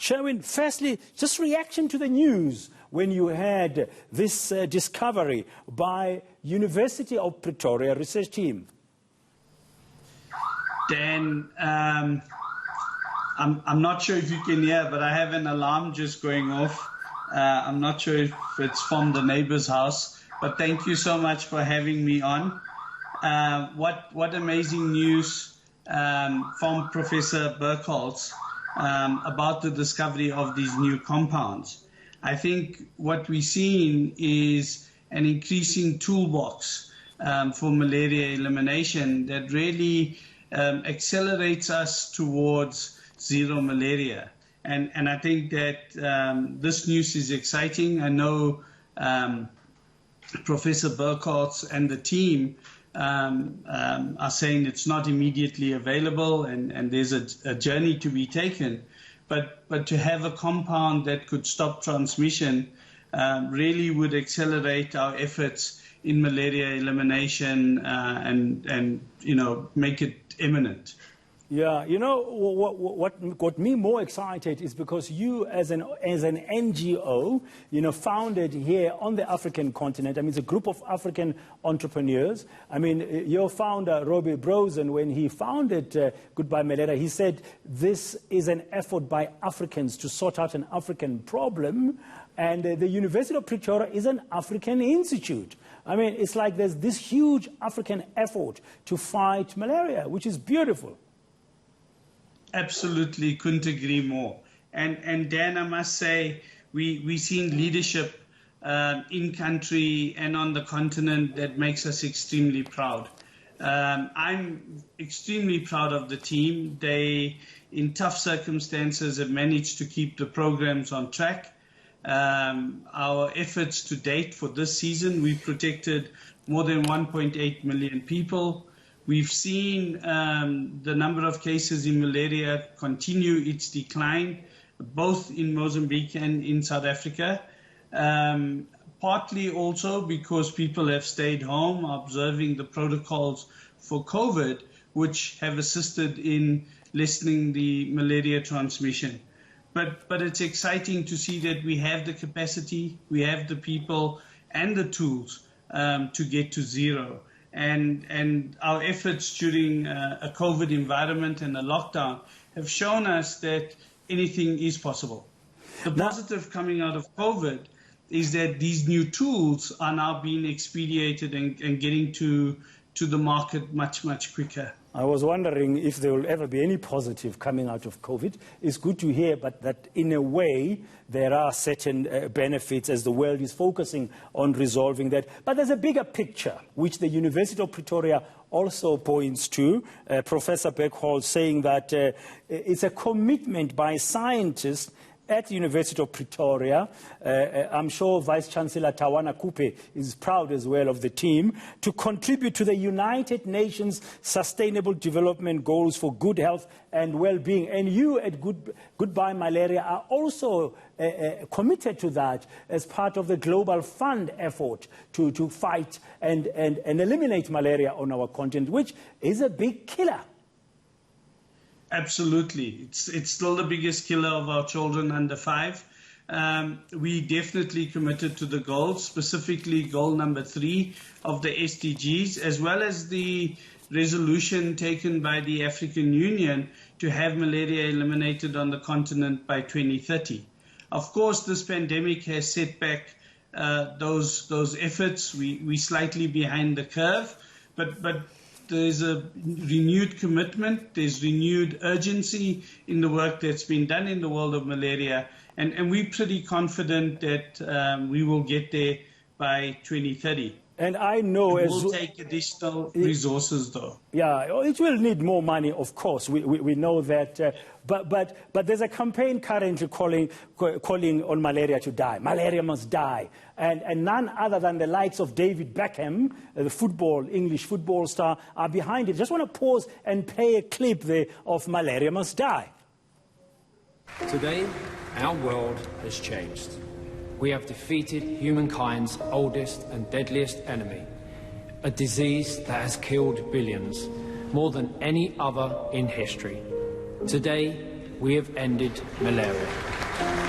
Sherwin, firstly, just reaction to the news when you had this discovery by University of Pretoria research team. Dan, I'm not sure if you can hear, but I have an alarm just going off. I'm not sure if it's from the neighbor's house, but thank you so much for having me on. What amazing news from Professor Berkholz about the discovery of these new compounds. I think what we're seeing is an increasing toolbox for malaria elimination that really accelerates us towards zero malaria. And I think that this news is exciting. I know Professor Berkholz and the team are saying it's not immediately available and there's a journey to be taken. But to have a compound that could stop transmission really would accelerate our efforts in malaria elimination and make it imminent. Yeah, you know, what got me more excited is because you, as an NGO, founded here on the African continent. I mean, it's a group of African entrepreneurs. I mean, your founder, Robbie Brosen, when he founded Goodbye Malaria, he said this is an effort by Africans to sort out an African problem. And the University of Pretoria is an African institute. I mean, it's like there's this huge African effort to fight malaria, which is beautiful. Absolutely, couldn't agree more. And Dan, I must say, we've seen leadership in country and on the continent that makes us extremely proud. I'm extremely proud of the team. They, in tough circumstances, have managed to keep the programs on track. Our efforts to date for this season, we've protected more than 1.8 million people. We've seen the number of cases in malaria continue its decline, both in Mozambique and in South Africa, partly also because people have stayed home observing the protocols for COVID, which have assisted in lessening the malaria transmission. But it's exciting to see that we have the capacity, we have the people and the tools to get to zero. And our efforts during a COVID environment and a lockdown have shown us that anything is possible. The positive coming out of COVID is that these new tools are now being expedited and getting to the market much, much quicker. I was wondering if there will ever be any positive coming out of COVID. It's good to hear, but that in a way there are certain benefits as the world is focusing on resolving that. But there's a bigger picture, which the University of Pretoria also points to. Professor Beckham saying that it's a commitment by scientists at the University of Pretoria. I'm sure Vice-Chancellor Tawana Kupe is proud as well of the team to contribute to the United Nations Sustainable Development Goals for good health and well-being. And you at Goodbye Malaria are also committed to that as part of the Global Fund effort to fight and eliminate malaria on our continent, which is a big killer. Absolutely. It's still the biggest killer of our children under 5. We definitely committed to the goals, specifically goal number 3 of the SDGs, as well as the resolution taken by the African Union to have malaria eliminated on the continent by 2030. Of course, this pandemic has set back those efforts. We're slightly behind the curve, but there's a renewed commitment, there's renewed urgency in the work that's been done in the world of malaria, and we're pretty confident that we will get there by 2030. And I know it will take additional resources, though. Yeah, it will need more money, of course. We know that. But there's a campaign currently calling on malaria to die. Malaria must die. And none other than the likes of David Beckham, the English football star, are behind it. Just want to pause and play a clip there of Malaria Must Die. Today, our world has changed. We have defeated humankind's oldest and deadliest enemy, a disease that has killed billions, more than any other in history. Today, we have ended malaria.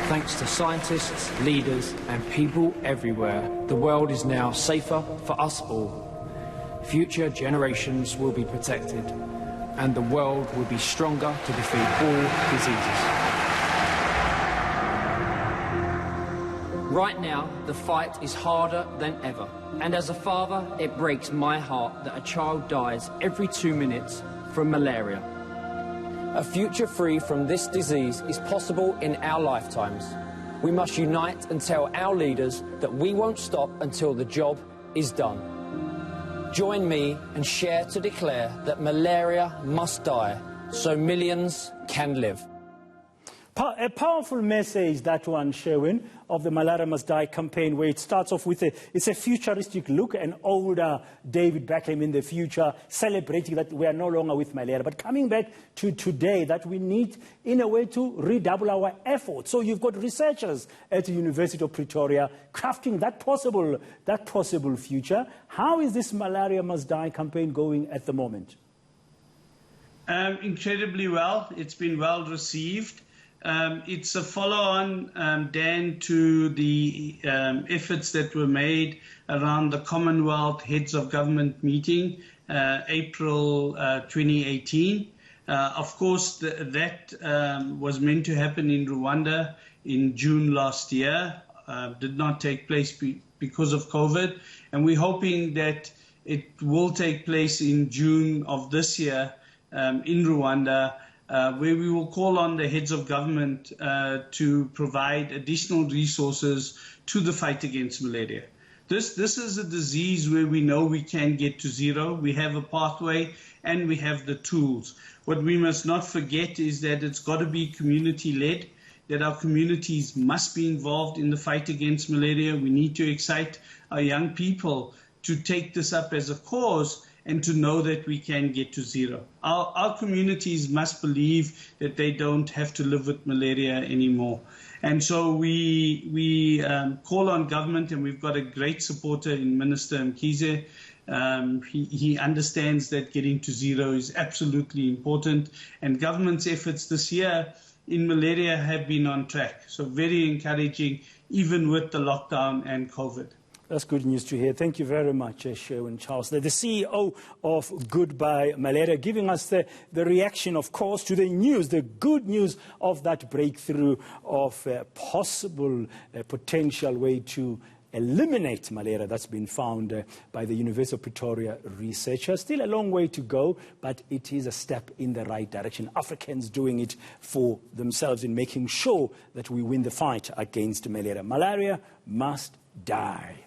Thanks to scientists, leaders and people everywhere, the world is now safer for us all. Future generations will be protected and the world will be stronger to defeat all diseases. Right now, the fight is harder than ever. And as a father, it breaks my heart that a child dies every 2 minutes from malaria. A future free from this disease is possible in our lifetimes. We must unite and tell our leaders that we won't stop until the job is done. Join me and share to declare that malaria must die so millions can live. A powerful message, that one, Sherwin, of the Malaria Must Die campaign, where it starts off with it's a futuristic look, an older David Beckham in the future, celebrating that we are no longer with malaria. But coming back to today, that we need, in a way, to redouble our efforts. So you've got researchers at the University of Pretoria crafting that possible future. How is this Malaria Must Die campaign going at the moment? Incredibly well. It's been well received. It's a follow-on, Dan, to the efforts that were made around the Commonwealth Heads of Government meeting, April 2018. Of course, that was meant to happen in Rwanda in June last year. Did not take place because of COVID. And we're hoping that it will take place in June of this year in Rwanda, where we will call on the heads of government to provide additional resources to the fight against malaria. This is a disease where we know we can get to zero. We have a pathway and we have the tools. What we must not forget is that it's got to be community-led, that our communities must be involved in the fight against malaria. We need to excite our young people to take this up as a cause and to know that we can get to zero. Our communities must believe that they don't have to live with malaria anymore. And so we call on government, and we've got a great supporter in Minister Mkhize. He understands that getting to zero is absolutely important. And government's efforts this year in malaria have been on track. So very encouraging, even with the lockdown and COVID. That's good news to hear. Thank you very much, Sherwin Charles, the CEO of Goodbye Malaria, giving us the reaction, of course, to the news, the good news of that breakthrough of a possible potential way to eliminate malaria that's been found by the University of Pretoria researchers. Still a long way to go, but it is a step in the right direction. Africans doing it for themselves in making sure that we win the fight against malaria. Malaria must die.